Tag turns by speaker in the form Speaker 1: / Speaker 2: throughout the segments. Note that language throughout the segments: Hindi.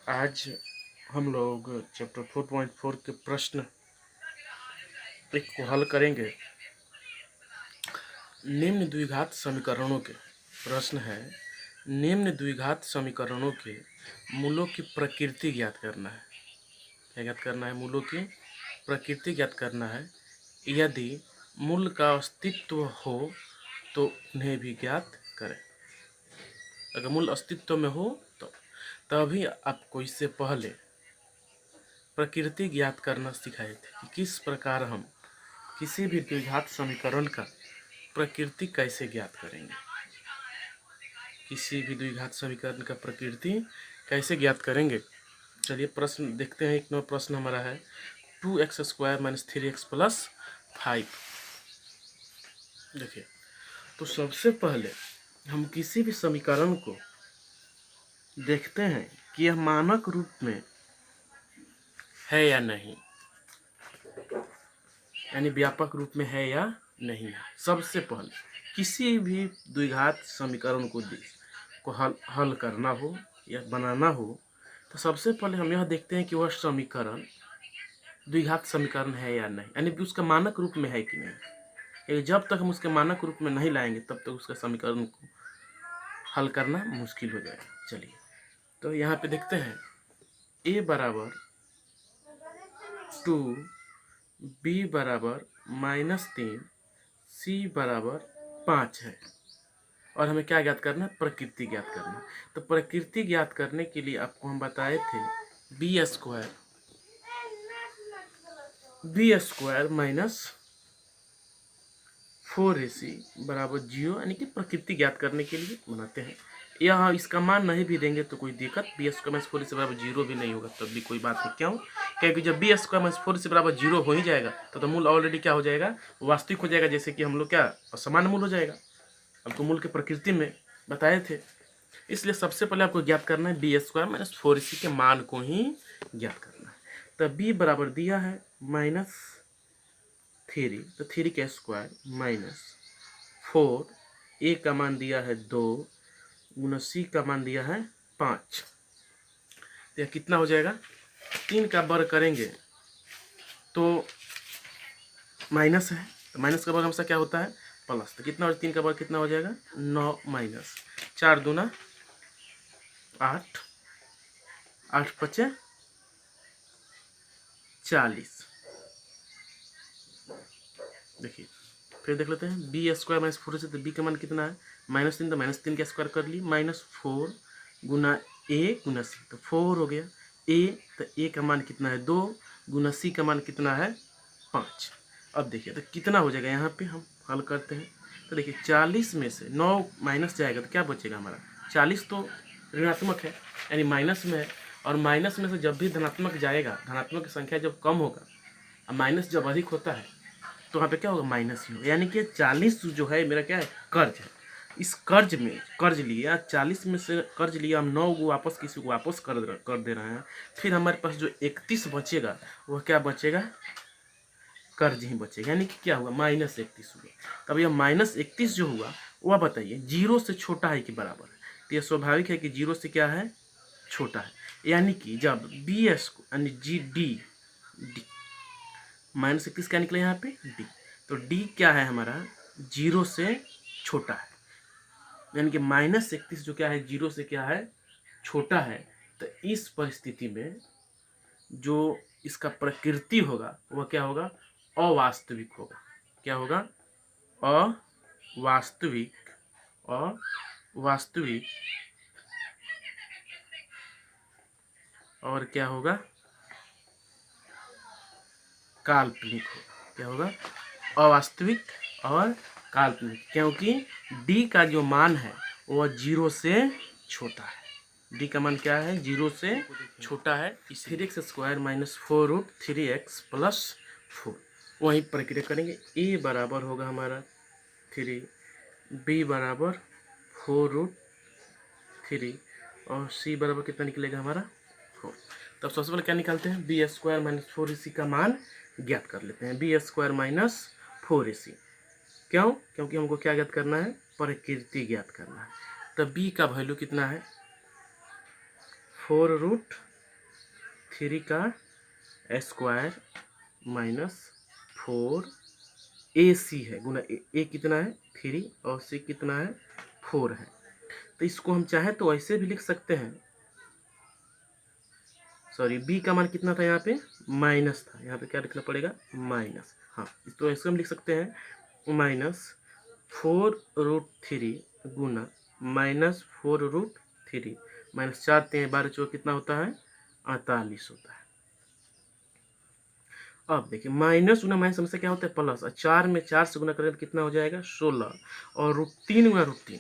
Speaker 1: आज हम लोग चैप्टर 4.4 के प्रश्न एक को हल करेंगे। निम्न द्विघात समीकरणों के प्रश्न है। निम्न द्विघात समीकरणों के मूलों की प्रकृति ज्ञात करना है। क्या ज्ञात करना है? मूलों की प्रकृति ज्ञात करना है। यदि मूल का अस्तित्व हो तो उन्हें भी ज्ञात करें। अगर मूल अस्तित्व में हो तो तभी आपको इससे पहले प्रकृति ज्ञात करना सिखाए थे कि किस प्रकार हम किसी भी द्विघात समीकरण का प्रकृति कैसे ज्ञात करेंगे। किसी भी द्विघात समीकरण का प्रकृति कैसे ज्ञात करेंगे। चलिए प्रश्न देखते हैं। एक नंबर प्रश्न हमारा है 2x² - 3x + 5। देखिए, तो सबसे पहले हम किसी भी समीकरण को देखते हैं कि यह मानक रूप में है या नहीं, यानी व्यापक रूप में है या नहीं है। सबसे पहले किसी भी द्विघात समीकरण को हल करना हो या बनाना हो तो सबसे पहले हम यह देखते हैं कि वह समीकरण द्विघात समीकरण है या नहीं, यानी उसका मानक रूप में है कि नहीं। जब तक हम उसके मानक रूप में नहीं लाएंगे तब तक उसका समीकरण को हल करना मुश्किल हो जाएगा। चलिए, तो यहाँ पे देखते हैं a बराबर 2, b बराबर -3, c बराबर 5 है और हमें क्या ज्ञात करना है? प्रकृति ज्ञात करना है। तो प्रकृति ज्ञात करने के लिए आपको हम बताए थे b² -4ac बराबर 0, यानी कि प्रकृति ज्ञात करने के लिए बनाते हैं। यहाँ इसका मान नहीं भी देंगे तो कोई दिक्कत, b² - 4ac बराबर 0 भी नहीं होगा तब भी कोई बात नहीं। क्यों? क्योंकि जब b² - 4ac बराबर 0 हो ही जाएगा तो मूल ऑलरेडी क्या हो जाएगा? वास्तविक हो जाएगा। जैसे कि हम लोग क्या समान मूल हो जाएगा। आपको मूल के प्रकृति में बताए थे। इसलिए सबसे पहले आपको ज्ञात करना है b² - 4ac के मान को ही ज्ञात करना है। तो b बराबर दिया है -3, तो 3 का स्क्वायर -4, a का मान दिया है 2 गुना c का मान दिया है 5। तो यह कितना हो जाएगा? 3 का वर्ग करेंगे तो माइनस है, तो माइनस का वर्ग हमेशा क्या होता है? प्लस। तो कितना हो? 3 का वर्ग कितना हो जाएगा? 9 माइनस 4 दूना 8, 8 × 5 = 40। देखिए फिर देख लेते हैं b² - 4ac, तो b का मान कितना है? -3, तो -3 का स्क्वायर कर लिए -4 गुना a गुना c, तो 4 हो गया। a, तो a का मान कितना है? 2 गुना c का मान कितना है? 5। अब देखिए तो कितना हो जाएगा। यहाँ पे हम हल करते हैं तो देखिए 40 में से 9 माइनस जाएगा तो क्या बचेगा हमारा? 40 तो ऋणात्मक है, यानी माइनस में है, और माइनस में से जब भी धनात्मक जाएगा, धनात्मक की संख्या जब कम होगा और माइनस जब अधिक होता है तो वहाँ पे क्या होगा? माइनस ही होगा। यानी कि 40 जो है मेरा क्या है? कर्ज है। इस कर्ज में कर्ज लिया, 40 में से कर्ज लिया, हम 9 को वापस किसी को वापस कर दे रहे हैं। फिर हमारे पास जो 31 बचेगा वह क्या बचेगा? कर्ज ही बचेगा। यानी कि क्या हुआ? -31 हुआ। तब यह -31 जो हुआ वह बताइए 0 से छोटा है कि बराबर है? तो यह स्वाभाविक है कि 0 से क्या है? छोटा है। यानी कि जब bs को यानी d -31 क्या निकला यहाँ पे? d। तो d क्या है हमारा? 0 से छोटा है। यानी कि -31 जो क्या है? 0 से क्या है? छोटा है। तो इस परिस्थिति में जो इसका प्रकृति होगा वह क्या होगा? अवास्तविक होगा। क्या होगा? अवास्तविक। अवास्तविक। और क्या होगा? काल्पनिक होगा। क्या होगा? अवास्तविक और काल्पनिक, क्योंकि d का जो मान है वह 0 से छोटा है। d का मान क्या है? 0 से छोटा है। 3x² - 4√3x + 4 वही प्रक्रिया करेंगे। a बराबर होगा हमारा 3, b बराबर 4√3 और c बराबर कितना निकलेगा हमारा? 4। तब सबसे पहले क्या निकालते हैं? b² - 4ac का मान ज्ञात कर लेते हैं। b² - 4ac। क्यों? क्योंकि हमको क्या ज्ञात करना है? प्रकृति ज्ञात करना है। तो b का वैल्यू कितना है? 4√3 3 का स्क्वायर माइनस 4ac है गुना ए कितना है 3 और सी कितना है 4 है। तो इसको हम चाहे तो ऐसे भी लिख सकते हैं, सॉरी बी का मान कितना था यहाँ पे माइनस था, यहाँ पे क्या लिखना पड़ेगा माइनस। हाँ तो ऐसे हम लिख सकते हैं -4√3 गुना -4√3 माइनस 4 3 12 4 कितना होता है 48 होता है। अब देखिए माइनस गुना माइनस समस्या क्या होता है प्लस, और 4 में 4 से गुना करें तो कितना हो जाएगा 16 और √3 गुना √3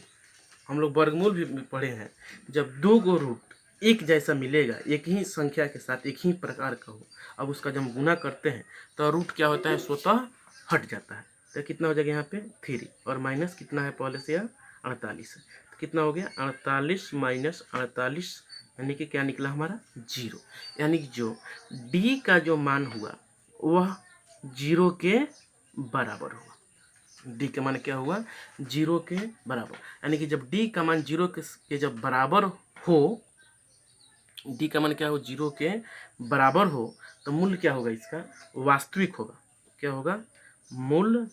Speaker 1: हम लोग वर्गमूल भी पढ़े हैं, जब दो गो रूट एक जैसा मिलेगा एक ही संख्या के साथ एक ही प्रकार का हो, अब उसका जब हम गुना करते हैं तो रूट क्या होता है स्वतः हट जाता है। तो कितना हो जाएगा यहाँ पे 3 और माइनस कितना है पहले से 48 है, तो कितना हो गया 48 माइनस 48 यानी कि क्या निकला हमारा 0, यानी कि जो डी का जो मान हुआ वह 0 के बराबर हुआ। डी का मान क्या हुआ 0 के बराबर, यानी कि जब डी का मान 0 के जब बराबर हो, डी का मान क्या हो 0 के बराबर हो तो मूल्य क्या होगा इसका वास्तविक होगा। क्या होगा मूल्य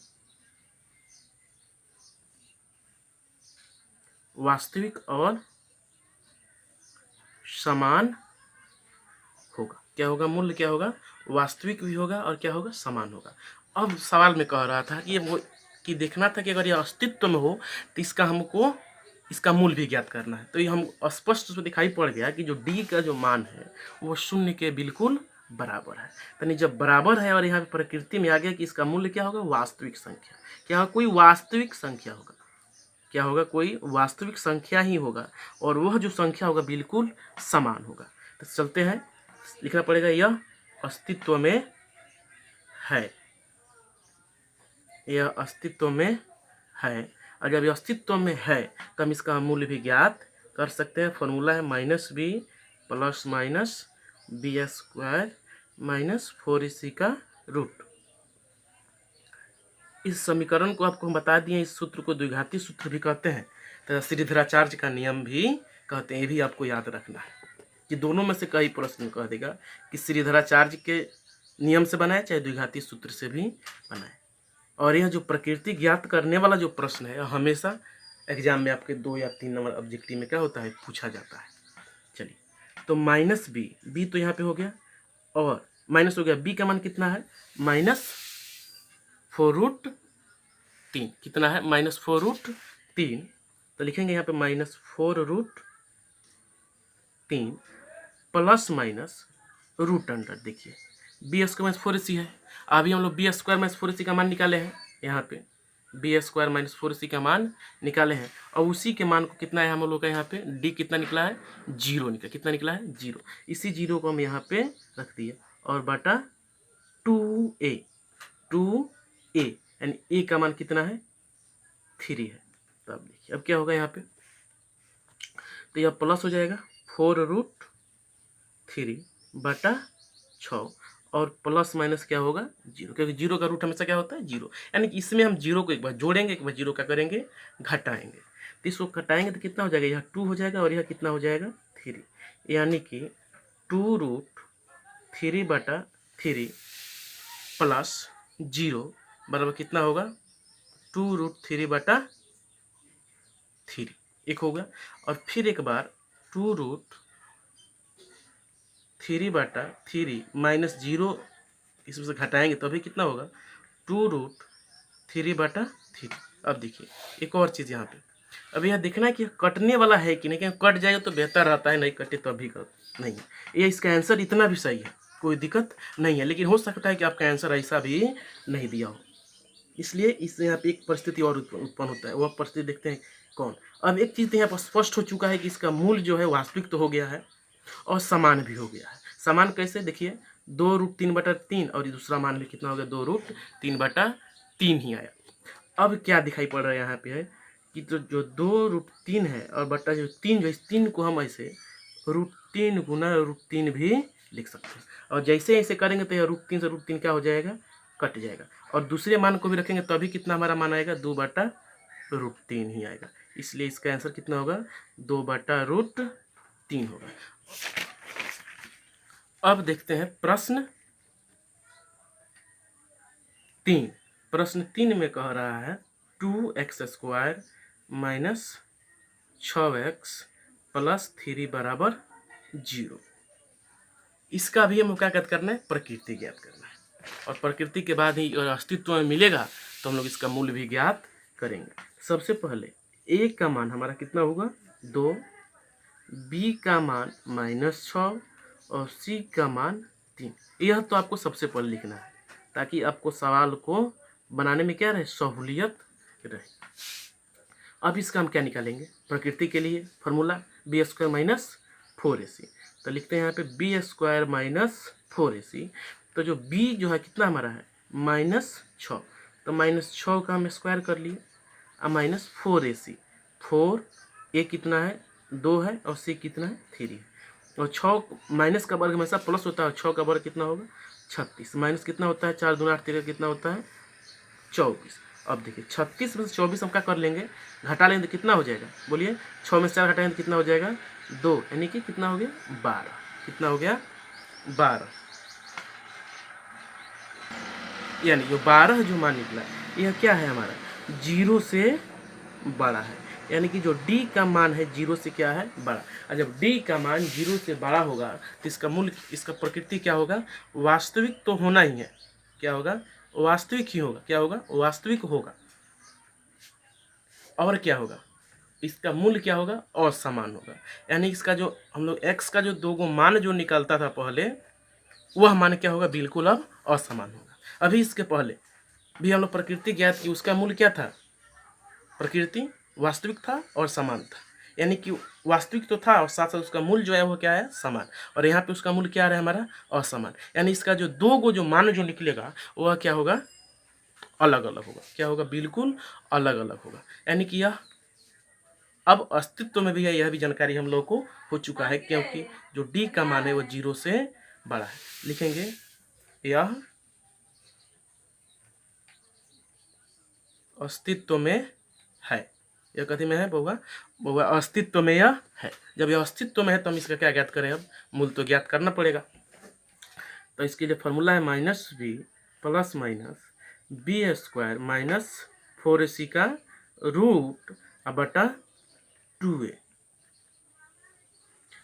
Speaker 1: वास्तविक और समान होगा। क्या होगा मूल्य क्या होगा वास्तविक भी होगा और क्या होगा समान होगा। अब सवाल में कह रहा था कि ये वो कि देखना था कि अगर ये अस्तित्व में हो तो इसका हमको इसका मूल्य भी ज्ञात करना है। तो ये हम स्पष्ट से दिखाई पड़ गया कि जो डी का जो मान है वो 0 के बिल्कुल बराबर है। यानी जब बराबर है और यहाँ पे प्रकृति में आ गया कि इसका मूल्य क्या होगा वास्तविक संख्या, क्या होगा कोई वास्तविक संख्या होगा, क्या होगा कोई वास्तविक संख्या ही होगा और वह जो संख्या होगा बिल्कुल समान होगा। तो चलते हैं, लिखना पड़ेगा यह अस्तित्व में है, यह अस्तित्व में है। और जब यह अस्तित्व में है तो हम इसका मूल्य भी ज्ञात कर सकते हैं। फॉर्मूला है -b plus minus B square minus 4ac का रूट। इस समीकरण को आपको हम बता दिए, इस सूत्र को द्विघाती सूत्र भी कहते हैं, तो श्रीधराचार्य का नियम भी कहते हैं। ये भी आपको याद रखना है कि दोनों में से कई प्रश्न कह देगा कि श्रीधराचार्य के नियम से बनाए चाहे द्विघाती सूत्र से भी बनाए। और यह जो प्रकृति ज्ञात करने वाला जो प्रश्न है हमेशा एग्जाम में आपके 2 या 3 नंबर ऑब्जेक्टिव में क्या होता है पूछा जाता है। चलिए तो -b तो यहाँ पे हो गया और माइनस हो गया, b का मान कितना है -4√3 कितना है -4√3, तो लिखेंगे यहाँ पे -4√3 प्लस माइनस रूट अंडर, देखिए बी स्क्वायर -4ac है। अभी हम लोग बी स्क्वायर -4ac का मान निकाले हैं, यहाँ पे बी स्क्वायर -4ac का मान निकाले हैं और उसी के मान को कितना है हम लोग का यहाँ पे डी कितना निकला है 0 निकला, कितना निकला है 0। इसी 0 को हम यहाँ पे रख दिए और बटा 2a यानी a का मान कितना है 3 है। तो अब देखिए अब क्या होगा यहाँ पे, तो यह प्लस हो जाएगा 4√3 बटा 6 और प्लस माइनस क्या होगा 0, क्योंकि 0 का रूट हमेशा क्या होता है 0, यानी कि इसमें हम 0 को एक बार जोड़ेंगे एक बार 0 क्या करेंगे घटाएंगे। तो इसको घटाएंगे तो कितना हो जाएगा यह 2 हो जाएगा और यह कितना हो जाएगा 3, यानी कि 2√3 बटा 3 प्लस 0 बराबर कितना होगा 2√3 बटा 3 एक होगा। और फिर एक बार 2√3 बटा 3 माइनस 0 इसमें से घटाएंगे तो अभी कितना होगा 2√3 बटा 3। अब देखिए एक और चीज़ यहाँ पे, अब यह देखना है कि कटने वाला है कि नहीं, कट जाएगा तो बेहतर रहता है, नहीं कटे तो अभी नहीं है। ये इसका आंसर इतना भी सही है, कोई दिक्कत नहीं है, लेकिन हो सकता है कि आपका आंसर ऐसा भी नहीं दिया हो, इसलिए इससे यहाँ पे एक परिस्थिति और उत्पन्न होता है। वह परिस्थिति देखते हैं कौन। अब एक चीज़ तो यहाँ पर स्पष्ट हो चुका है कि इसका मूल जो है वास्तविक तो हो गया है और समान भी हो गया है। समान कैसे देखिए 2√3 बटा 3 और ये दूसरा मान भी कितना हो गया 2√3 बटा 3 ही आया। अब क्या दिखाई पड़ रहा है यहाँ पे है कि तो जो 2√3 है और बटा जो 3 जो इस 3 को हम ऐसे √3 गुना √3 भी लिख सकते हैं और जैसे ऐसे करेंगे तो यह √3 से √3 क्या हो जाएगा कट जाएगा और दूसरे मान को भी रखेंगे तो अभी कितना हमारा मान आएगा 2 बटा √3 ही आएगा। इसलिए इसका आंसर कितना होगा 2 बटा √3 होगा। अब देखते हैं प्रश्न 3। प्रश्न 3 में कह रहा है 2x² माइनस 6x प्लस 3 बराबर 0। इसका भी हमको क्या ज्ञात करना है, प्रकृति ज्ञात करना है, और प्रकृति के बाद ही अस्तित्व में मिलेगा तो हम लोग इसका मूल्य भी ज्ञात करेंगे। सबसे पहले a का मान हमारा कितना होगा 2, b का मान -6 और c का मान 3। यह तो आपको सबसे पहले लिखना है ताकि आपको सवाल को बनाने में क्या रहे, सहूलियत रहे। अब इसका हम क्या निकालेंगे, प्रकृति के लिए फॉर्मूला b² माइनस 4ac। तो लिखते हैं यहाँ पे b² माइनस 4ac। तो जो b जो है कितना हमारा है -6, तो -6 का हम स्क्वायर कर लिए, अब -4ac। 4 a कितना है 2 है और c कितना है 3 है, और 6 माइनस का वर्ग हमेशा प्लस होता है, 6 का वर्ग कितना होगा 36, माइनस कितना होता है 4 दूना 8 13 कितना होता है 24। अब देखिए 36 में से 24 हम क्या कर लेंगे, घटा लेंगे तो कितना हो जाएगा, बोलिए 6 में से 4 घटाएंगे तो कितना हो जाएगा 2, यानी कि कितना हो गया 12। कितना हो गया 12, यानी जो 12 जो मान निकला यह क्या है हमारा 0 से बड़ा है, यानी कि जो d का मान है 0 से क्या है बड़ा। और जब d का मान 0 से बड़ा होगा तो इसका मूल्य, इसका प्रकृति क्या होगा, वास्तविक तो होना ही है, क्या होगा वास्तविक ही होगा, क्या होगा वास्तविक होगा। और क्या होगा, इसका मूल्य क्या होगा असमान होगा, यानी इसका जो हम लोग x का जो दो गो मान जो निकलता था पहले, वह मान क्या होगा बिल्कुल अब असमान होगा। अभी इसके पहले भी हम लोग प्रकृति ज्ञात की, उसका मूल्य क्या था, प्रकृति वास्तविक था और समान था, यानी कि वास्तविक तो था और साथ साथ उसका मूल्य जो है वो क्या है समान, और यहाँ पे उसका मूल्य क्या है हमारा असमान, यानी इसका जो दो गो जो मान जो निकलेगा वह क्या होगा अलग अलग होगा, क्या होगा बिल्कुल अलग अलग होगा। यानी कि यह अब अस्तित्व में भी है, यह भी जानकारी हम लोग को हो चुका है, क्योंकि जो d का मान है वो 0 से बड़ा है। लिखेंगे यह अस्तित्व में है, यह कथी में है बउआ, बउआ अस्तित्व में यह है। जब यह अस्तित्व में है तो हम इसका क्या ज्ञात करें, अब मूल तो ज्ञात करना पड़ेगा। तो इसके जो फॉर्मूला है -b plus minus b² minus 4ac का रूट बटा 2a।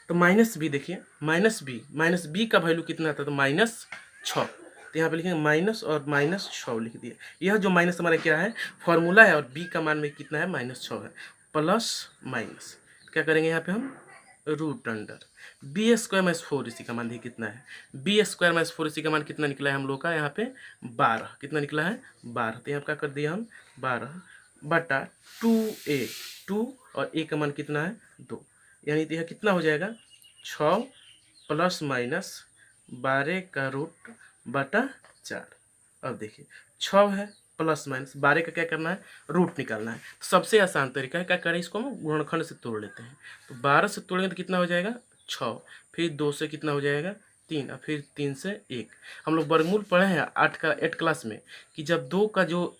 Speaker 1: तो -b देखिए, -b का वैल्यू कितना था, तो -6, तो यहाँ पे लिखेंगे माइनस और -6 लिख दिए। यह जो माइनस हमारा क्या है फॉर्मूला है, और b का मान में कितना है -6 है, प्लस माइनस क्या करेंगे यहाँ पे हम root under b² minus 4ac का मान देखिए कितना है, b² माइनस 4ac का मान कितना निकला है हम लोग का यहाँ पे 12, कितना निकला है 12। तो यहाँ क्या कर दिया हम 12 बटा 2a, 2 और a का मान कितना है 2, यानी तो यह कितना हो जाएगा 6 प्लस माइनस 12 का रूट बटा 4। अब देखिए 6 है प्लस माइनस 12 का क्या करना है रूट निकालना है। तो सबसे आसान तरीका है क्या करें, इसको हम गुणनखंड से तोड़ लेते हैं। तो 12 से तोड़ेंगे तो कितना हो जाएगा 6, फिर 2 से कितना हो जाएगा 3, और फिर 3 से 1। हम लोग वर्गमूल पढ़े हैं 8 क्लास में कि जब 2 का जो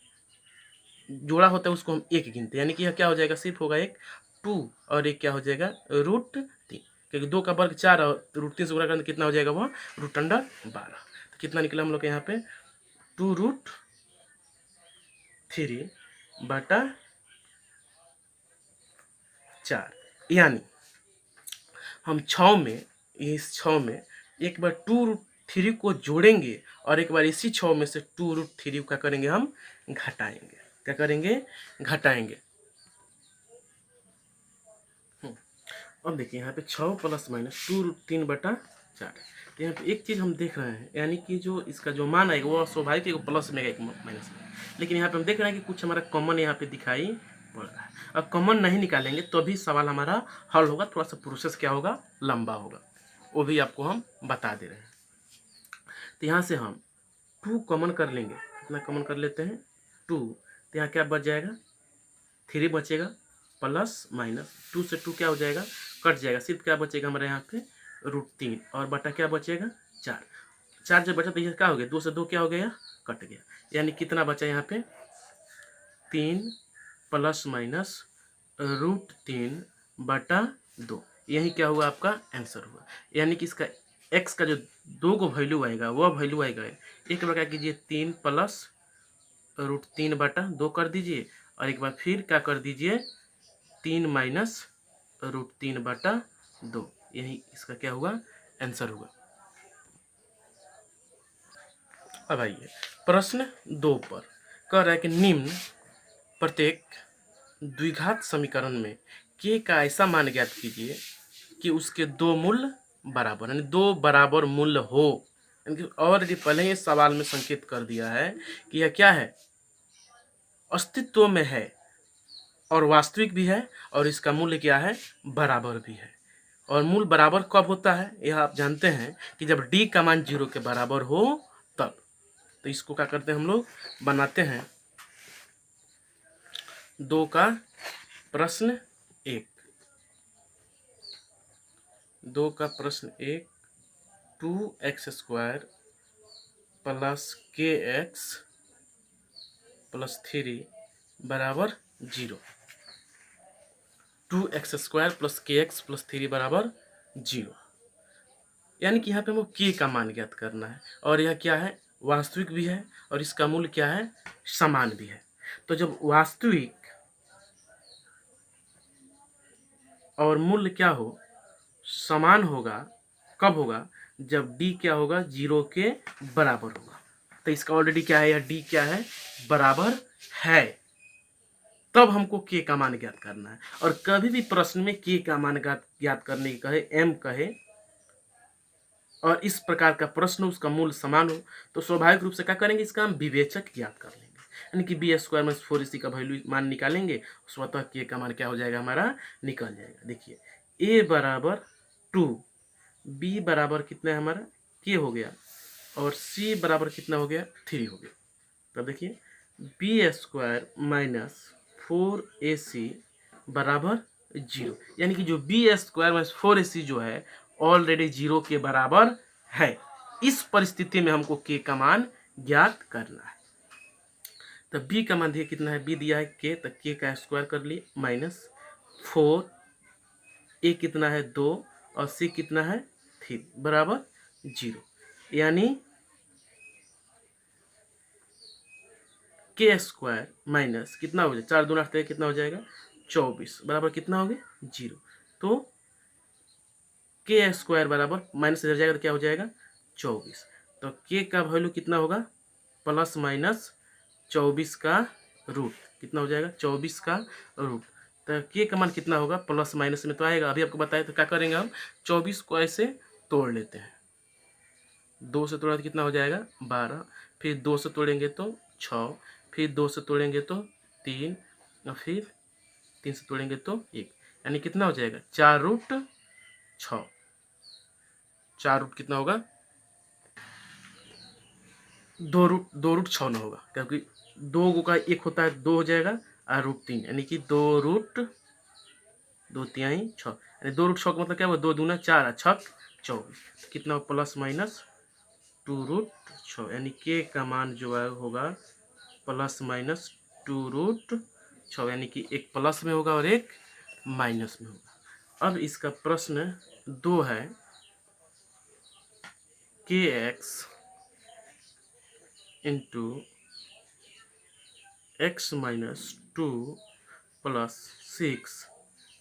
Speaker 1: जोड़ा होता है उसको हम 1 गिनते हैं, यानी कि यह क्या हो जाएगा सिर्फ होगा एक 2 और एक क्या हो जाएगा √3, क्योंकि 2 का वर्ग 4 और √3 से गुणा करने कितना हो जाएगा वह रूट अंडर 12। तो कितना निकला हम लोग के यहाँ पे 2√3 बटा 4, यानी हम 6 में, इस 6 में एक बार 2√3 को जोड़ेंगे और एक बार इसी 6 में से 2√3 का करेंगे हम घटाएंगे, क्या करेंगे घटाएंगे। अब देखिए यहाँ पे 6 प्लस माइनस 2√3 बटा 4। तो यहाँ पे एक चीज़ हम देख रहे हैं, यानी कि जो इसका जो मान आएगा वो स्वाभाविक एक प्लस में एक माइनस में, लेकिन यहाँ पे हम देख रहे हैं कि कुछ हमारा कॉमन यहाँ पे दिखाई पड़ रहा है। अब कॉमन नहीं निकालेंगे तो भी सवाल हमारा हल होगा, थोड़ा सा प्रोसेस क्या होगा लंबा होगा, वो भी आपको हम बता दे रहे हैं। तो यहाँ से हम 2 कॉमन कर लेंगे, कितना कॉमन कर लेते हैं 2, तो यहाँ क्या बच जाएगा 3 बचेगा प्लस माइनस 2 से 2 क्या हो जाएगा कट जाएगा, सिर्फ क्या बचेगा हमारे यहाँ पे √3 और बटा क्या बचेगा 4। 4 जब बचा तो ये क्या हो गया 2 से 2 क्या हो गया कट गया, यानी कितना बचा यहाँ पे 3 प्लस माइनस √3 बटा 2, यही क्या हुआ आपका आंसर हुआ। यानी कि इसका एक्स का जो 2 को वैल्यू आएगा वह वैल्यू आएगा, एक बार क्या कीजिए 3 प्लस √3/2 कर दीजिए, और एक बार फिर क्या कर दीजिए 3 माइनस √3/2। यही इसका क्या हुआ आंसर हुआ। अब आइए प्रश्न 2 पर कह रहा है कि निम्न प्रत्येक द्विघात समीकरण में k का ऐसा मान ज्ञात कीजिए कि उसके दो मूल्य बराबर, यानी दो बराबर मूल्य हो। यानी ऑलरेडी पहले ही सवाल में संकेत कर दिया है कि यह क्या है, अस्तित्व में है और वास्तविक भी है, और इसका मूल्य क्या है, बराबर भी है। और मूल बराबर कब होता है, यह आप जानते हैं कि जब d का मान 0 के बराबर हो तब। तो इसको क्या करते हैं हम लोग, बनाते हैं 2 का प्रश्न 1। 2 का प्रश्न 1, 2x² प्लस kx प्लस 3 बराबर 0। 2x² प्लस kx प्लस 3 बराबर 0, यानी कि यहाँ पे हमको k का मान ज्ञात करना है, और यह क्या है, वास्तविक भी है, और इसका मूल्य क्या है, समान भी है। तो जब वास्तविक और मूल्य क्या हो, समान होगा, कब होगा, जब d क्या होगा, 0 के बराबर होगा। तो इसका ऑलरेडी क्या है, यह d क्या है, बराबर है, तब हमको k का मान ज्ञात करना है। और कभी भी प्रश्न में k का मान ज्ञात करने की कहे, m कहे, और इस प्रकार का प्रश्न उसका मूल्य समान हो, तो स्वाभाविक रूप से क्या करेंगे, इसका हम विवेचक ज्ञात कर लेंगे, यानी कि b² - 4ac का वैल्यू मान निकालेंगे, स्वतः k का मान क्या हो जाएगा, हमारा निकल जाएगा। देखिए a बराबर 2, b बराबर कितना है हमारा, k हो गया, और c बराबर कितना हो गया, 3 हो गया। तब देखिए b² - 4ac बराबर 0, यानी कि जो b² - 4ac जो है ऑलरेडी 0 के बराबर है। इस परिस्थिति में हमको k का मान ज्ञात करना है। तो b का मान देखिए कितना है, b दिया है k, तो k का स्क्वायर कर लिए -4, a कितना है 2, और c कितना है 3 बराबर 0, यानी k² माइनस कितना हो जाएगा, 4 दूना 8 कितना हो जाएगा 24 बराबर कितना हो गया 0। तो k² बराबर माइनस इधर जाएगा तो क्या हो जाएगा 24। तो k का वैल्यू कितना होगा, प्लस माइनस 24 का रूट, कितना हो जाएगा 24 का रूट। तो k का मान कितना होगा, प्लस माइनस में तो आएगा, अभी आपको बताया। तो क्या करेंगे हम, 24 को ऐसे तोड़ लेते हैं, 2 से तोड़ा तो कितना हो जाएगा 12, फिर 2 से तोड़ेंगे तो 6, फिर 2 से तोड़ेंगे तो 3, और फिर 3 से तोड़ेंगे तो 1, यानी कितना हो जाएगा 4√6। 4 रूट कितना होगा, 2√6 ना होगा, क्योंकि 2 का 1 होता है 2 हो जाएगा, और √3 यानी कि 2√2 यानी 2√6 का मतलब क्या हुआ, 2 दूना 4, 6 24, कितना प्लस माइनस 2√6, यानी k का मान जो है होगा प्लस माइनस 2√6, यानी कि एक प्लस में होगा और एक माइनस में होगा। अब इसका प्रश्न 2 है, kx इंटू x - 2 प्लस 6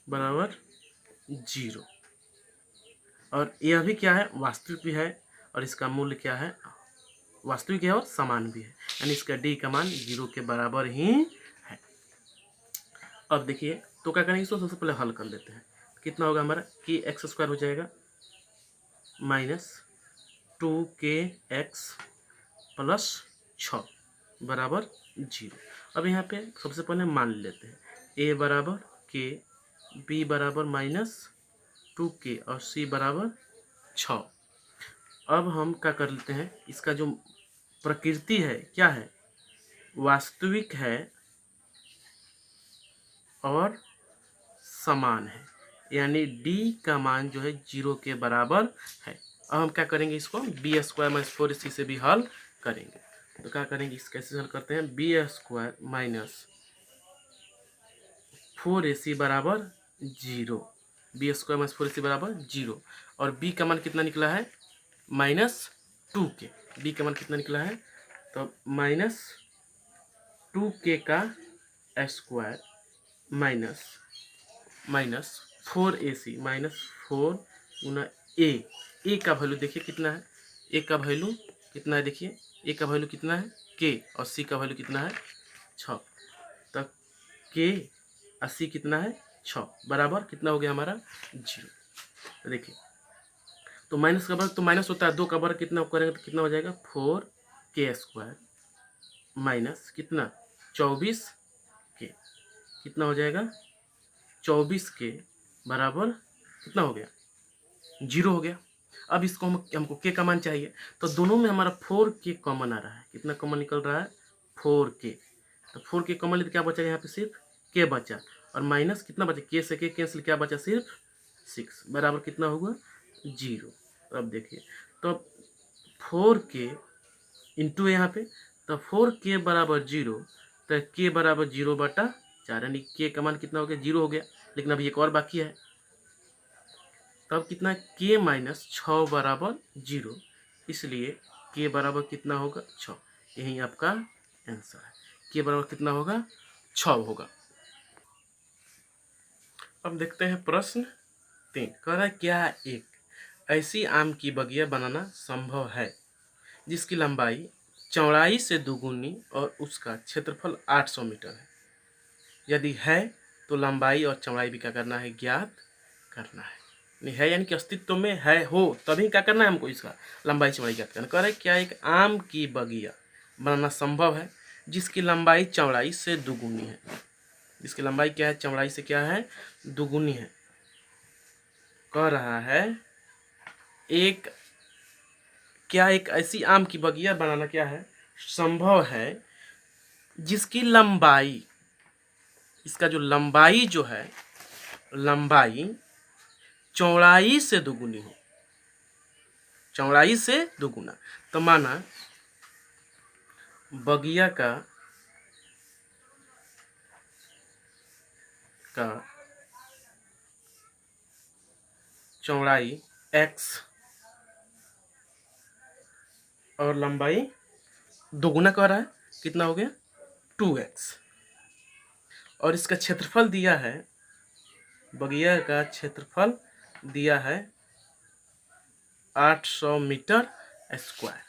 Speaker 1: बराबर 0, और यह भी क्या है, वास्तविक भी है, और इसका मूल्य क्या है, वास्तविक है और समान भी है, यानी इसका d का मान 0 के बराबर ही है। अब देखिए तो क्या करेंगे, इसको सबसे पहले हल कर लेते हैं। कितना होगा हमारा, कि x² हो जाएगा माइनस 2kx प्लस 6 बराबर 0। अब यहाँ पे सबसे पहले मान लेते हैं, a बराबर k, b बराबर -2k, और c बराबर 6। अब हम क्या कर लेते हैं, इसका जो प्रकृति है क्या है, वास्तविक है और समान है, यानी d का मान जो है 0 के बराबर है। अब हम क्या करेंगे, इसको b² - 4ac से भी हल करेंगे। तो क्या करेंगे, इस कैसे हल करते हैं, b² - 4ac बराबर 0, b² - 4ac बराबर 0, और b का मान कितना निकला है -2k, बी का मान कितना निकला है, तो -2k का स्क्वायर माइनस 4ac -4 गुना ए का वैल्यू देखिए कितना है, ए का वैल्यू कितना है, देखिए ए का वैल्यू कितना है k, और सी का वैल्यू कितना है 6, तो k 80 कितना है 6 बराबर कितना हो गया हमारा 0। तो देखिए तो माइनस का वर्ग तो माइनस होता है, 2 का वर्ग कितना करेंगे तो कितना हो जाएगा 4k² माइनस कितना 24k, कितना हो जाएगा 24k बराबर कितना हो गया 0 हो गया। अब इसको हमको k का मान चाहिए, तो दोनों में हमारा 4k कॉमन आ रहा है, कितना कॉमन निकल रहा है 4k, तो 4k कॉमन ले तो क्या बचा यहाँ पे सिर्फ k बचा, और माइनस कितना बचा k से k कैंसिल, क्या बचा सिर्फ 6 बराबर कितना होगा 0। अब देखिए तो 4k इंटू यहाँ पे, तो 4k बराबर 0, तो k बराबर 0/4, यानी k का मान कितना हो गया 0 हो गया। लेकिन अभी एक और बाकी है, तब कितना k -6 बराबर 0, इसलिए k बराबर कितना होगा 6, यही आपका आंसर है, k बराबर कितना होगा 6 होगा। अब देखते हैं प्रश्न 3, कह रहा है क्या एक ऐसी आम की बगिया बनाना संभव है जिसकी लंबाई चौड़ाई से दुगुनी और उसका क्षेत्रफल 800 मीटर है। यदि है तो लंबाई और चौड़ाई भी क्या करना है ज्ञात करना है। नहीं है यानी कि अस्तित्व में है हो तभी क्या करना है हमको, इसका लंबाई चौड़ाई ज्ञात करना। कह रहे क्या एक आम की बगिया बनाना संभव है जिसकी लंबाई चौड़ाई से दुगुनी है, जिसकी लंबाई क्या है चौड़ाई से क्या है दुगुनी है। कह रहा है क्या एक ऐसी आम की बगिया बनाना क्या है संभव है जिसकी लंबाई, इसका जो लंबाई जो है लंबाई चौड़ाई से दुगुनी हो, चौड़ाई से दुगुना। तो माना बगिया का चौड़ाई x और लंबाई दोगुना कह रहा है, कितना हो गया 2x, और इसका क्षेत्रफल दिया है, बगिया का क्षेत्रफल दिया है 800 मीटर स्क्वायर।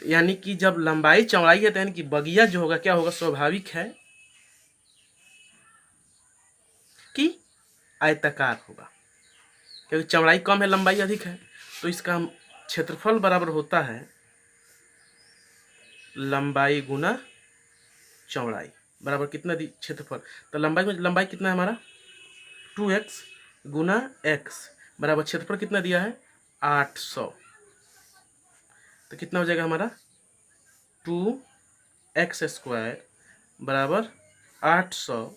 Speaker 1: यानी कि जब लंबाई चौड़ाई है तो यानी कि बगिया जो होगा क्या होगा, स्वाभाविक है कि आयताकार होगा, क्योंकि चौड़ाई कम है लंबाई अधिक है। तो इसका क्षेत्रफल बराबर होता है लंबाई गुना चौड़ाई बराबर कितना दी क्षेत्रफल, तो लंबाई कितना है हमारा 2x गुना x बराबर क्षेत्रफल कितना दिया है 800, तो कितना हो जाएगा हमारा 2x² बराबर 800,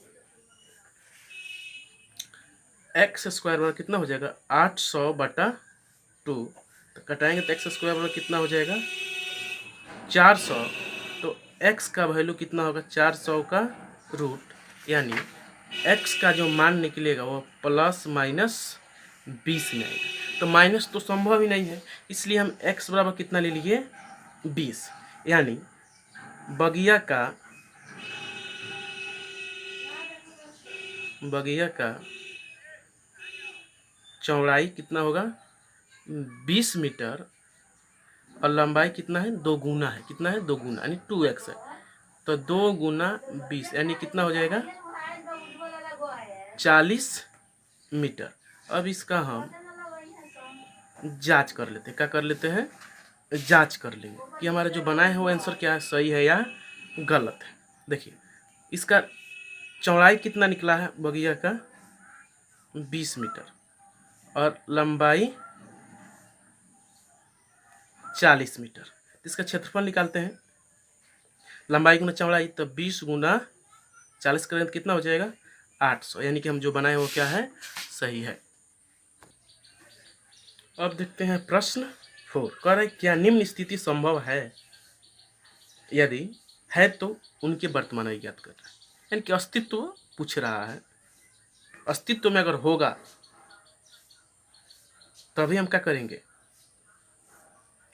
Speaker 1: x² बराबर कितना हो जाएगा 800/2, तो कटाएंगे तो x² बराबर कितना हो जाएगा 400, तो x का वैल्यू कितना होगा 400 का रूट, यानी x का जो मान निकलेगा वो ±20 में आएगा। तो माइनस तो संभव ही नहीं है, इसलिए हम x बराबर कितना ले लिए 20, यानी बगिया का चौड़ाई कितना होगा 20 मीटर और लंबाई कितना है दोगुना है, कितना है दोगुना यानी 2x है, तो 2 गुना 20 यानी कितना हो जाएगा 40 मीटर। अब इसका हम जांच कर लेते हैं, क्या कर लेते हैं जांच कर लेंगे कि हमारा जो बनाए हुआ आंसर क्या है सही है या गलत है। देखिए इसका चौड़ाई कितना निकला है बगिया का 20 मीटर और लंबाई 40 मीटर, इसका क्षेत्रफल निकालते हैं, लंबाई गुना चौड़ाई, तो 20 गुना 40 करें तो कितना हो जाएगा 800, यानी कि हम जो बनाए वो क्या है सही है। अब देखते हैं प्रश्न 4, कह रहे क्या निम्न स्थिति संभव है, यदि है तो उनके वर्तमान ज्ञात कर रहा है, यानी कि अस्तित्व पूछ रहा है, अस्तित्व में अगर होगा तभी हम क्या करेंगे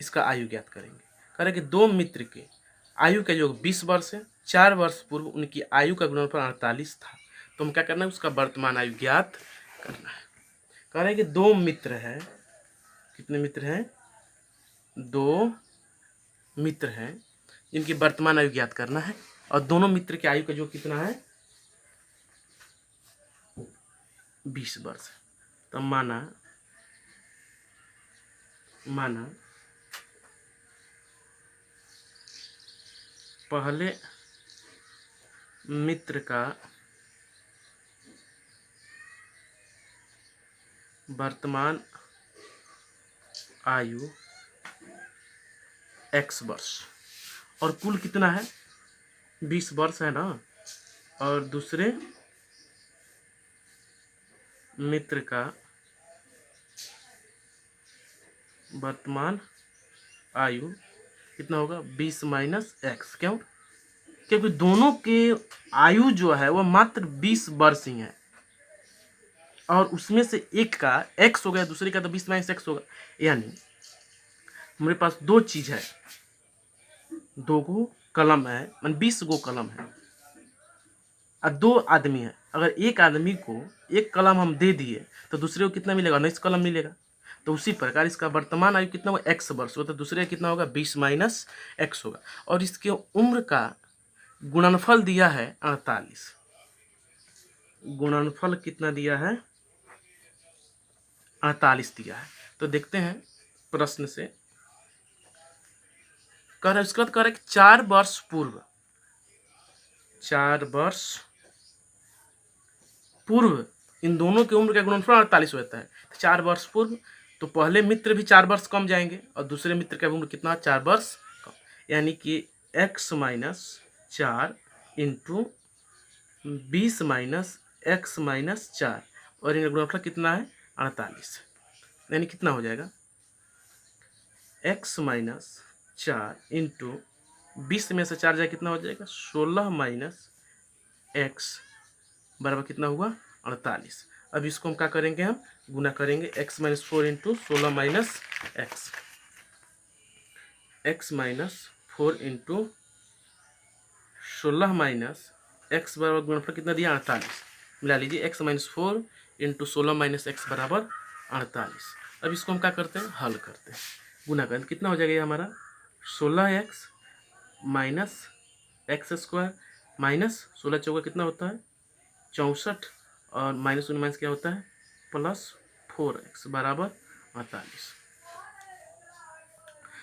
Speaker 1: इसका आयु ज्ञात करेंगे। कह रहे कि दो मित्र के आयु का योग 20 वर्ष है, 4 वर्ष पूर्व उनकी आयु का गुणनफल 48 था, तो हम क्या करना है, उसका वर्तमान आयु ज्ञात करना है। कह रहे कि दो मित्र है, कितने मित्र हैं, दो मित्र हैं जिनकी वर्तमान आयु ज्ञात करना है, और दोनों मित्र के आयु का योग कितना है, 20 वर्ष। तो माना पहले मित्र का वर्तमान आयु x वर्ष और कुल कितना है, 20 वर्ष है ना, और दूसरे मित्र का वर्तमान आयु कितना होगा, 20 माइनस x। क्यों, क्योंकि दोनों के आयु जो है वो मात्र 20 वर्ष ही है, और उसमें से एक का x हो गया, दूसरे का तो 20 माइनस x होगा। यानी हमारे पास दो चीज है, दो गो कलम है, मान 20 गो कलम है, और दो आदमी है। अगर एक आदमी को एक कलम हम दे दिए तो दूसरे को कितना मिलेगा, 19 कलम मिलेगा। तो उसी प्रकार इसका वर्तमान आयु कितना होगा, x वर्ष होगा, तो दूसरे का कितना होगा, 20 माइनस x होगा। और इसके उम्र का गुणनफल दिया है 48, गुणनफल कितना दिया है, 48 दिया है। तो देखते हैं प्रश्न से, कह रहे उसके बाद कह रहे 4 वर्ष पूर्व, 4 वर्ष पूर्व इन दोनों की उम्र का गुणनफल 48 होता है। 4 वर्ष पूर्व, तो पहले मित्र भी 4 वर्ष कम जाएंगे, और दूसरे मित्र का उम्र कितना, 4 वर्ष कम। यानी कि x minus 4 into 20 minus x minus 4, और इनका गुणनफल कितना है, 48। यानी कितना हो जाएगा, x माइनस 4 इंटू 20 में से 4 जाए कितना हो जाएगा, 16 माइनस x बराबर कितना हुआ, 48। अब इसको हम क्या करेंगे, हम गुना करेंगे, x minus 4 into 16 minus x, x minus 4 into 16 minus x बराबर गुणनफल कितना दिया, 48। मिला लीजिए, x minus 4 into 16 minus x बराबर 48। अब इसको हम क्या करते हैं, हल करते हैं, गुना करते हैं, कितना हो जाएगा ये हमारा, 16x minus x square minus 16 चौका कितना होता है, 64, और माइनस माइनस क्या होता है, प्लस 4x बराबर 48।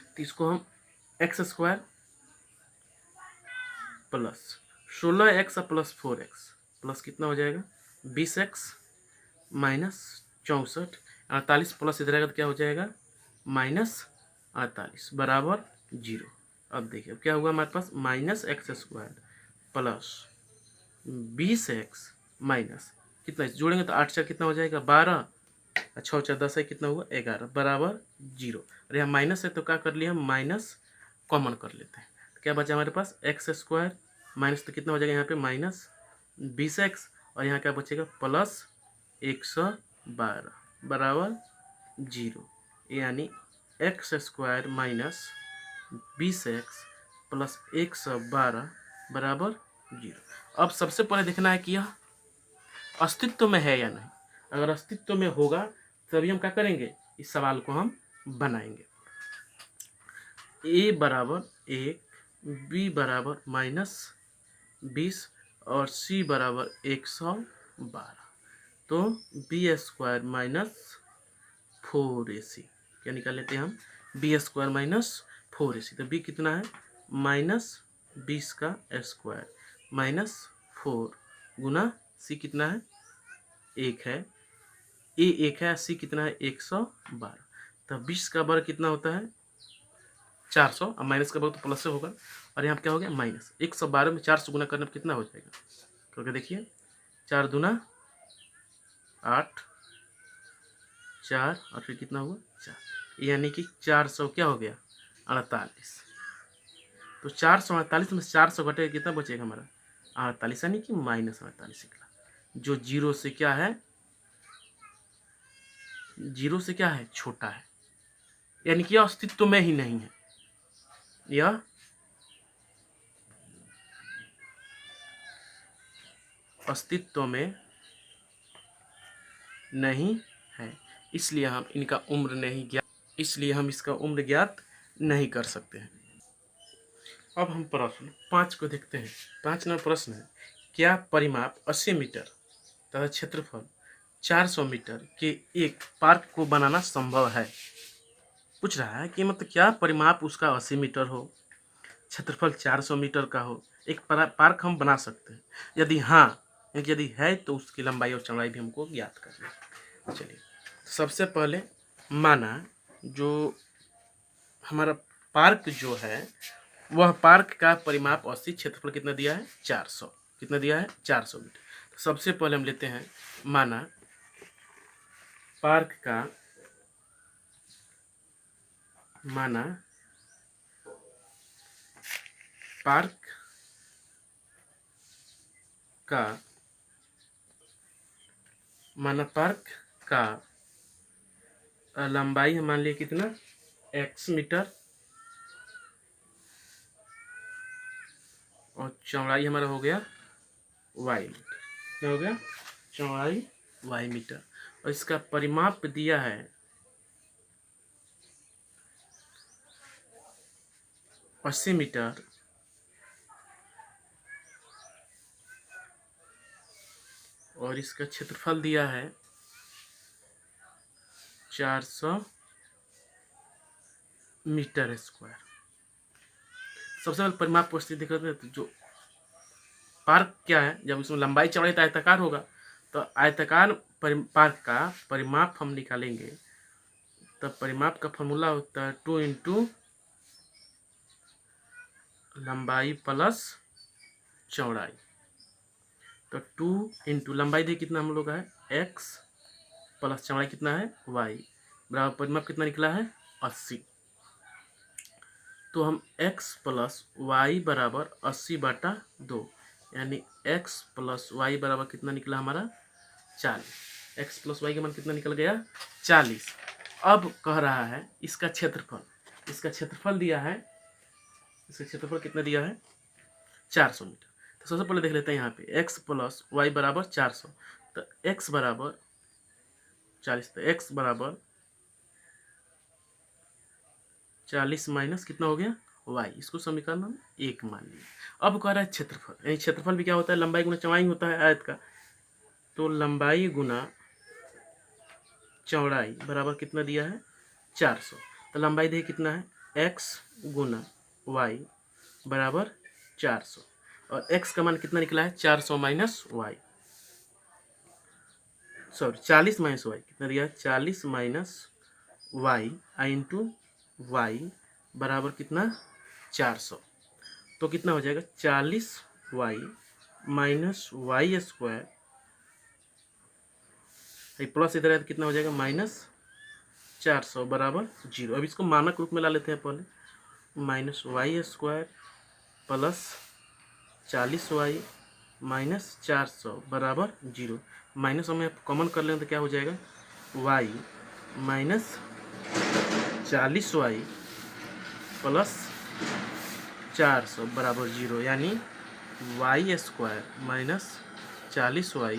Speaker 1: तो इसको हम x square plus 16x plus 4x plus कितना हो जाएगा, 20x माइनस 64, 48 प्लस इधर आएगा तो क्या हो जाएगा, माइनस 48 बराबर 0। अब देखिए अब क्या हुआ हमारे पास, minus x square plus 20x minus कितना, जोड़ेंगे तो 8 4 कितना हो जाएगा, 12, 6 4 10 है, कितना हुआ, 11 बराबर 0। और यहाँ माइनस है तो क्या कर लिया, हम माइनस कॉमन कर लेते हैं, तो क्या बचा हमारे पास, एक्स स्क्वायर माइनस तो कितना हो जाएगा यहाँ पे, माइनस 20x, और यहाँ क्या बचेगा, प्लस 112 बराबर 0। यानी x square minus 20x plus 112 बराबर 0। अब सबसे पहले देखना है कि यह अस्तित्व में है या नहीं। अगर अस्तित्व में होगा तभी हम क्या करेंगे, इस सवाल को हम बनाएंगे। a बराबर 1, b बराबर माइनस 20 और c बराबर 112, तो बी स्क्वायर माइनस 4ac क्या निकाल लेते हैं हम, बी स्क्वायर माइनस 4ac। तो b कितना है, माइनस 20 का स्क्वायर माइनस 4 गुना c कितना है, 1 है, a 1 है, c कितना है, 112। तो 20 का वर्ग कितना होता है, 400, अब माइनस का वर्ग तो प्लस से होगा, और यहाँ क्या हो गया, माइनस 112 में 400 गुना करने पर कितना हो जाएगा, करके देखिए, 4 दूना 8, 4 और फिर कितना हुआ 4, यानी कि 400 क्या हो गया, 48। तो 448 में 400 घटेगा कितना बचेगा हमारा, 48, यानी कि माइनस 48 निकला, जो जीरो से क्या है, जीरो से क्या है, छोटा है। यानी कि यह अस्तित्व में ही नहीं है, यह अस्तित्व में नहीं है, इसलिए हम इनका उम्र नहीं ज्ञात, इसलिए हम इसका उम्र ज्ञात नहीं कर सकते हैं। अब हम प्रश्न 5 को देखते हैं। 5 नंबर प्रश्न है, क्या परिमाप 80 मीटर तथा क्षेत्रफल 400 मीटर के एक पार्क को बनाना संभव है? पूछ रहा है कि मतलब क्या परिमाप उसका 80 मीटर हो, क्षेत्रफल 400 मीटर का हो, एक पार्क हम बना सकते हैं? यदि हाँ, यदि है तो उसकी लंबाई और चौड़ाई भी हमको ज्ञात करनी है। चलिए, सबसे पहले माना जो हमारा पार्क जो है वह पार्क का परिमाप 80, क्षेत्रफल कितना दिया है 400, कितना दिया है 400 मीटर। तो सबसे पहले हम लेते हैं, माना पार्क का लंबाई हम मान लिए कितना x मीटर और चौड़ाई हमारा हो गया y मीटर। क्या हो गया? चौड़ाई y मीटर। और इसका परिमाप दिया है 80 मीटर और इसका क्षेत्रफल दिया है 400 मीटर स्क्वायर। सबसे पहले परिमाप को स्थिति देखते हैं। तो जो पार्क क्या है, जब इसमें लंबाई चौड़ाई तो आयताकार होगा, तो आयताकार पार्क का परिमाप हम निकालेंगे, तब परिमाप का फॉर्मूला होता है 2 इंटू लंबाई प्लस चौड़ाई। तो 2 इंटू लंबाई दे कितना हम लोग है x प्लस चौड़ाई कितना है y, बराबर परिमाप कितना निकला है 80। तो हम x प्लस वाई बराबर 80/2, यानी x प्लस वाई बराबर कितना निकला हमारा 40। x प्लस वाई का मान कितना निकल गया 40। अब कह रहा है इसका क्षेत्रफल, इसका क्षेत्रफल दिया है, इसका क्षेत्रफल कितना दिया है 400 मीटर। तो सबसे पहले देख लेते हैं यहाँ पे x प्लस वाई बराबर 400, तो x बराबर 40, तो x बराबर 40 माइनस कितना हो गया y, इसको समीकरण हम 1 मान लिया। अब कह रहा है क्षेत्रफल, यानी क्षेत्रफल भी क्या होता है लंबाई गुना चौड़ाई होता है आयत का। तो लंबाई गुना चौड़ाई बराबर कितना दिया है 400। तो लंबाई देखिए कितना है x गुना y बराबर 400, और x का मान कितना निकला है 400 minus Y, sorry 40 minus Y, कितना दिया है 40 minus Y I into Y बराबर कितना 400। तो कितना हो जाएगा 40 Y minus Y square, plus इधर है तो कितना हो जाएगा माइनस 400 बराबर 0। अब इसको मानक रूप में ला लेते हैं पहले, minus Y square plus 40 Y minus 400 बराबर 0। माइनस हमें कॉमन कर लें तो क्या हो जाएगा वाई माइनस 40 वाई प्लस 400 बराबर 0, यानी Y square minus 40 Y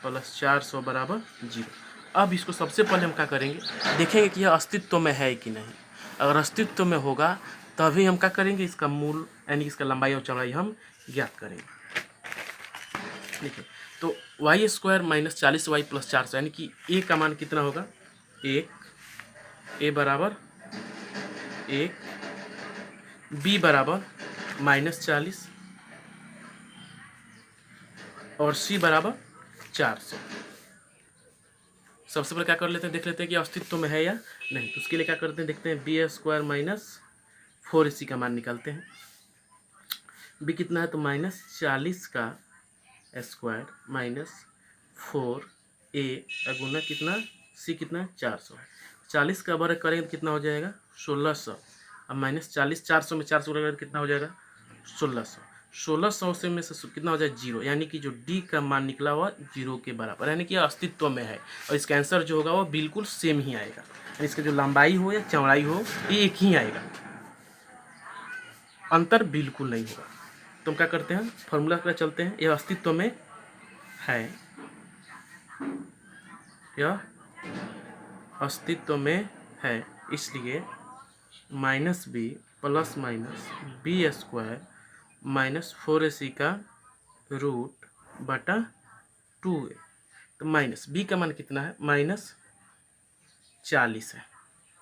Speaker 1: plus 400 बराबर 0। अब इसको सबसे पहले हम क्या करेंगे, देखेंगे कि यह अस्तित्व में है कि नहीं। अगर अस्तित्व में होगा तभी हम क्या करेंगे, इसका मूल यानी इसका लंबाई और चौड़ाई हम ज्ञात करेंगे। ठीक है, तो Y square minus 40 Y plus 400, यानी कि ए का मान कितना होगा 1, ए बराबर 1, बी बराबर माइनस 40 और सी बराबर 400। सबसे पहले क्या कर लेते हैं, देख लेते हैं कि अस्तित्व में है या नहीं। तो उसके लिए क्या करते हैं, देखते हैं बी स्क्वायर माइनस 4ac का मान निकालते हैं। बी कितना है तो माइनस 40 का स्क्वायर माइनस 4a गुना कितना सी कितना 400 है। 40 का वर्ग करेंगे तो कितना हो जाएगा 1600। अब माइनस 40 400 में 400 करेंगे कितना हो जाएगा 1600। 1600 से में से कितना हो जाए 0, यानी कि जो डी का मान निकला हुआ 0 के बराबर, यानी कि अस्तित्व में है। और इसका आंसर जो होगा वो बिल्कुल सेम ही आएगा। इसका जो लंबाई हो या चौड़ाई हो ये एक ही आएगा, अंतर बिल्कुल नहीं होगा। तो हम क्या करते हैं, फॉर्मूला पर चलते हैं। यह अस्तित्व में है, यह अस्तित्व में है, इसलिए minus B plus minus B square minus 4ac का रूट बटा 2a। तो माइनस बी का मान कितना है, -40 है,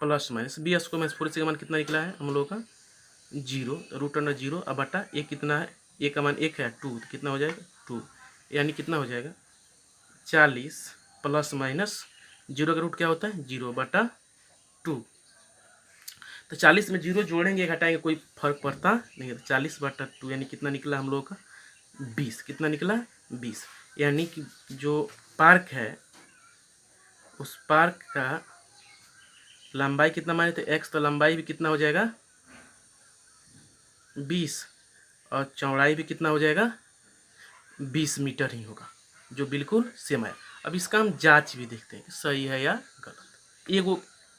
Speaker 1: plus minus B square minus 4ac का मान कितना निकला है हम लोगों का 0, रूट अंडर 0 अब बटा ए कितना है, ए का मान 1 है 2, तो कितना हो जाएगा 2, यानी कितना हो जाएगा 40 प्लस माइनस 0 का रूट क्या होता है 0 बटा 2। तो 40 में 0 जोड़ेंगे घटाएंगे कोई फर्क पड़ता नहीं है, तो 40 बटा 2 यानी कितना निकला हम लोगों का 20। कितना निकला 20, यानी कि जो पार्क है उस पार्क का लंबाई कितना माने थे x, तो लंबाई भी कितना हो जाएगा 20 और चौड़ाई भी कितना हो जाएगा 20 मीटर ही होगा, जो बिल्कुल सेम है। अब इसका हम जांच भी देखते हैं कि सही है या गलत। ये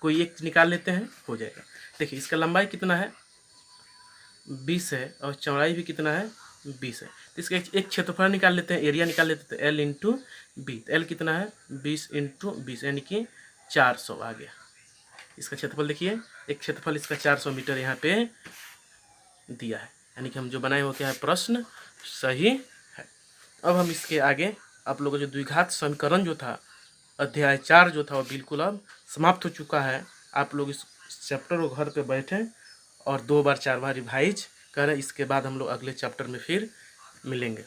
Speaker 1: कोई एक निकाल लेते हैं, हो जाएगा। देखिए इसका लंबाई कितना है 20 है और चौड़ाई भी कितना है 20 है, तो इसका एक क्षेत्रफल निकाल लेते हैं, एरिया निकाल लेते हैं। तो L इंटू बी, L कितना है 20 इंटू 20 यानी कि 400 आ गया। इसका क्षेत्रफल देखिए, एक क्षेत्रफल इसका 400 मीटर यहाँ पे दिया है, यानी कि हम जो बनाए हो क्या है, प्रश्न सही है। अब हम इसके आगे आप लोगों का जो द्विघात समीकरण जो था अध्याय 4 जो था वो बिल्कुल अब समाप्त हो चुका है। आप लोग इस चैप्टर को घर पे बैठें और 2 बार 4 बार रिवाइज करें। इसके बाद हम लोग अगले चैप्टर में फिर मिलेंगे।